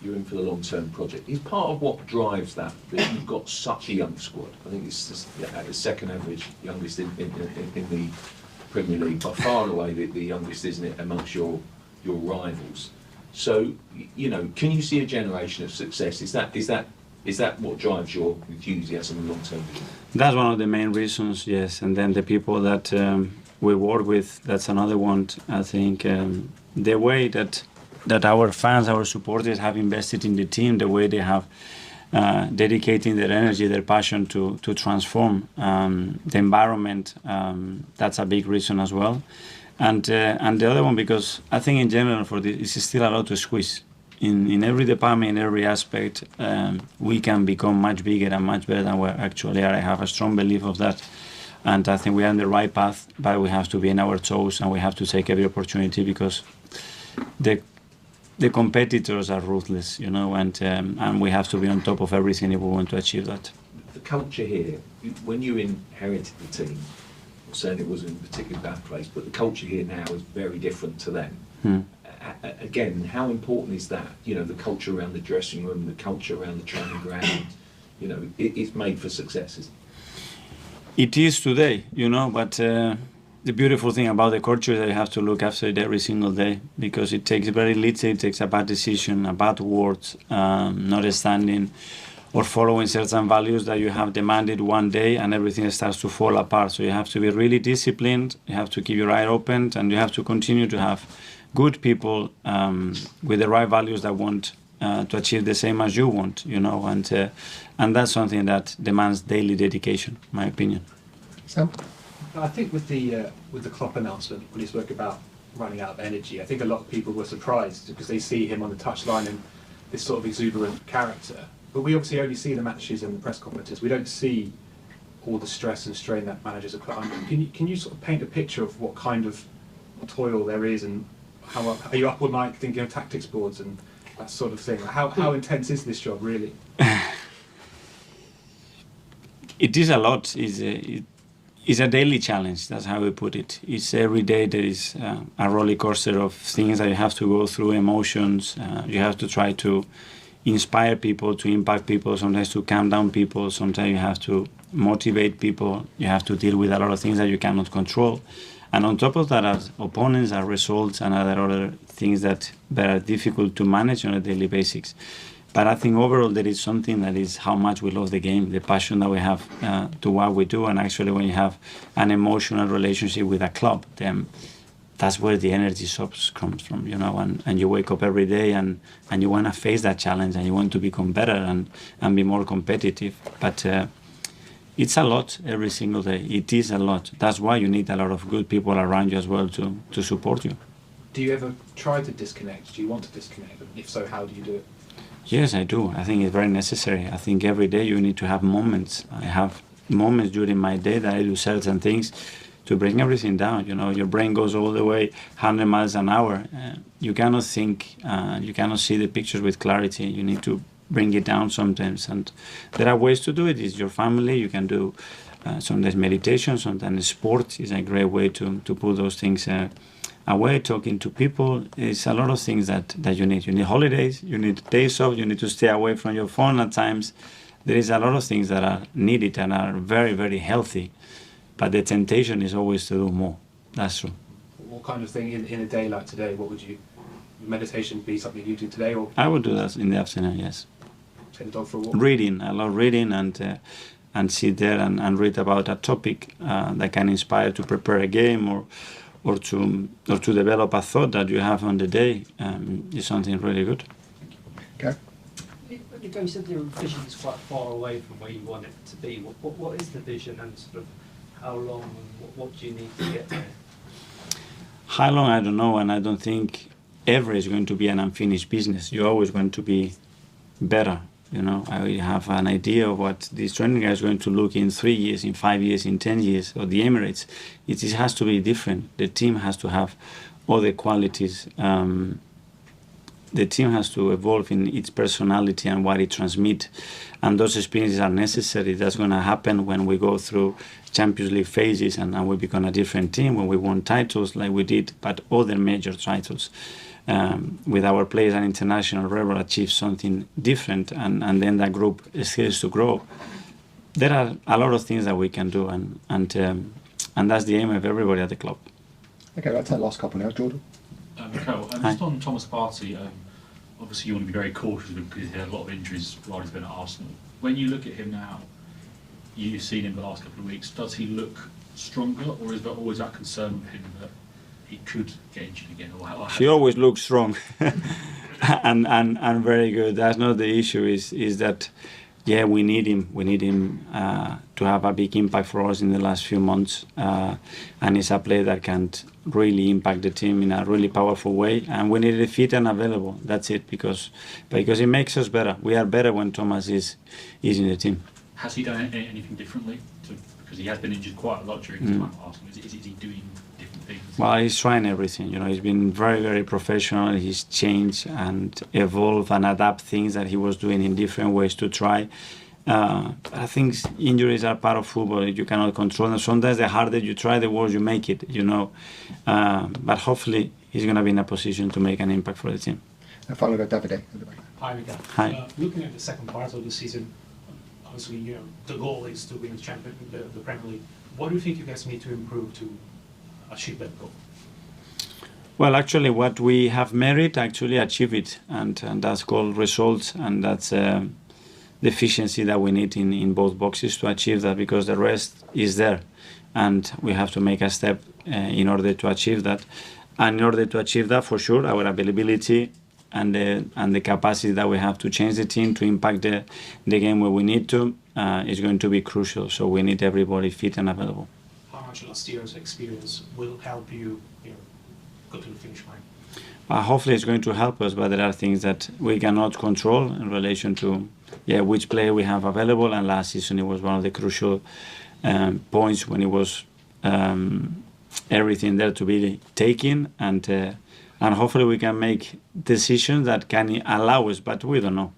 you're in for the long-term project. Is part of what drives that you've got such a young squad? I think it's just at the second average, youngest in the Premier League, by far and away the youngest, isn't it, amongst your rivals? So, you know, can you see a generation of success? Is that what drives your enthusiasm and long-term vision? That's one of the main reasons, yes. And then the people that we work with, that's another one. I think the way that our fans, our supporters have invested in the team, the way they have dedicating their energy, their passion to transform the environment, that's a big reason as well. And the other one, because I think in general for this, it's still a lot to squeeze. In every department, in every aspect, we can become much bigger and much better than we actually are. I have a strong belief of that. And I think we are on the right path, but we have to be in our toes and we have to take every opportunity because the competitors are ruthless, you know, and we have to be on top of everything if we want to achieve that. The culture here, when you inherited the team, I'm saying it wasn't a particularly bad place, but the culture here now is very different to then. Again, how important is that? You know, the culture around the dressing room, the culture around the training ground, you know, it's made for success, isn't it? It is today, you know, but the beautiful thing about the culture is that you have to look after it every single day because it takes very little, it takes a bad decision, a bad word, not understanding or following certain values that you have demanded one day and everything starts to fall apart. So you have to be really disciplined, you have to keep your eye open, and you have to continue to have good people with the right values that want to achieve the same as you want, you know, and that's something that demands daily dedication, in my opinion. Sam? I think with the Klopp announcement, when he spoke about running out of energy, I think a lot of people were surprised because they see him on the touchline and this sort of exuberant character. But we obviously only see the matches and the press conferences. We don't see all the stress and strain that managers are put under. Can you sort of paint a picture of what kind of toil there is, and how are you up all night thinking of tactics boards and that sort of thing? How intense is this job really? It is a lot. It's a daily challenge. That's how we put it. It's every day there is a roller coaster of things that you have to go through, emotions. You have to try to inspire people, to impact people, sometimes to calm down people. Sometimes you have to motivate people. You have to deal with a lot of things that you cannot control. And on top of that, as opponents, are results and other things that are difficult to manage on a daily basis. But I think overall there is something that is how much we love the game, the passion that we have to what we do. And actually when you have an emotional relationship with a club, then that's where the energy source comes from, you know, and you wake up every day and you want to face that challenge and you want to become better and be more competitive. But it's a lot every single day. It is a lot. That's why you need a lot of good people around you as well to support you. Do you ever try to disconnect? Do you want to disconnect? And if so, how do you do it? Yes, I do. I think it's very necessary. I think every day you need to have moments. I have moments during my day that I do certain things to bring everything down. You know, your brain goes all the way 100 miles an hour. You cannot think, you cannot see the pictures with clarity. You need to bring it down sometimes. And there are ways to do it. It's your family. You can do sometimes meditation, sometimes sport is a great way to put those things away, talking to people. It's a lot of things that you need. You need holidays, you need days off, you need to stay away from your phone at times. There is a lot of things that are needed and are very, very healthy. But the temptation is always to do more. That's true. What kind of thing in a day like today, what would meditation be something you do today? Or I would do that in the afternoon, yes. Take the dog for a walk? Reading. I love reading and sit there and read about a topic that can inspire to prepare a game or to develop a thought that you have on the day is something really good. Okay. You said your vision is quite far away from where you want it to be. What is the vision, and sort of how long, and what do you need to get there? How long, I don't know, and I don't think ever is going to be an unfinished business. You're always going to be better. You know, I have an idea of what this training guy is going to look in 3 years, in 5 years, in 10 years, or the Emirates. It has to be different. The team has to have all the qualities. The team has to evolve in its personality and what it transmits. And those experiences are necessary. That's going to happen when we go through Champions League phases and we become a different team, when we won titles like we did, but other major titles. with our players and international level achieve something different, and then that group is to grow. There are a lot of things that we can do, and that's the aim of everybody at the club. Okay, let's take the last couple now. Jordan. Mikel, just on Thomas Partey, obviously you want to be very cautious of him because he had a lot of injuries while he's been at Arsenal. When you look at him now, you've seen him the last couple of weeks, does he look stronger, or is there always that concern with him that he could get injured again? He always looks strong and very good. That's not the issue. Is that, yeah, we need him. We need him to have a big impact for us in the last few months. And he's a player that can really impact the team in a really powerful way. And we need it fit and available. That's it, because it makes us better. We are better when Thomas is in the team. Has he done anything differently? Because he has been injured quite a lot during his time at Arsenal. Is he doing different things? Well, he's trying everything. You know, he's been very, very professional. He's changed and evolved and adapt things that he was doing in different ways to try. I think injuries are part of football. You cannot control them. Sometimes the harder you try, the worse you make it, you know. But hopefully he's going to be in a position to make an impact for the team. And finally, we've got Davide at the back. Hi, Mikel. Hi. Looking at the second part of the season, obviously, you know, the goal is to win the Premier League. What do you think you guys need to improve to achieve that goal? Well, actually, what we have merit, actually achieve it, and that's called results, and that's the efficiency that we need in both boxes to achieve that, because the rest is there, and we have to make a step in order to achieve that. And in order to achieve that, for sure, our availability and the capacity that we have to change the team to impact the game where we need to is going to be crucial. So we need everybody fit and available. How much last year's experience will help you, go to the finish line? Hopefully it's going to help us, but there are things that we cannot control in relation to which player we have available. And last season it was one of the crucial points when it was everything there to be taken, and hopefully we can make decisions that can allow us, but we don't know.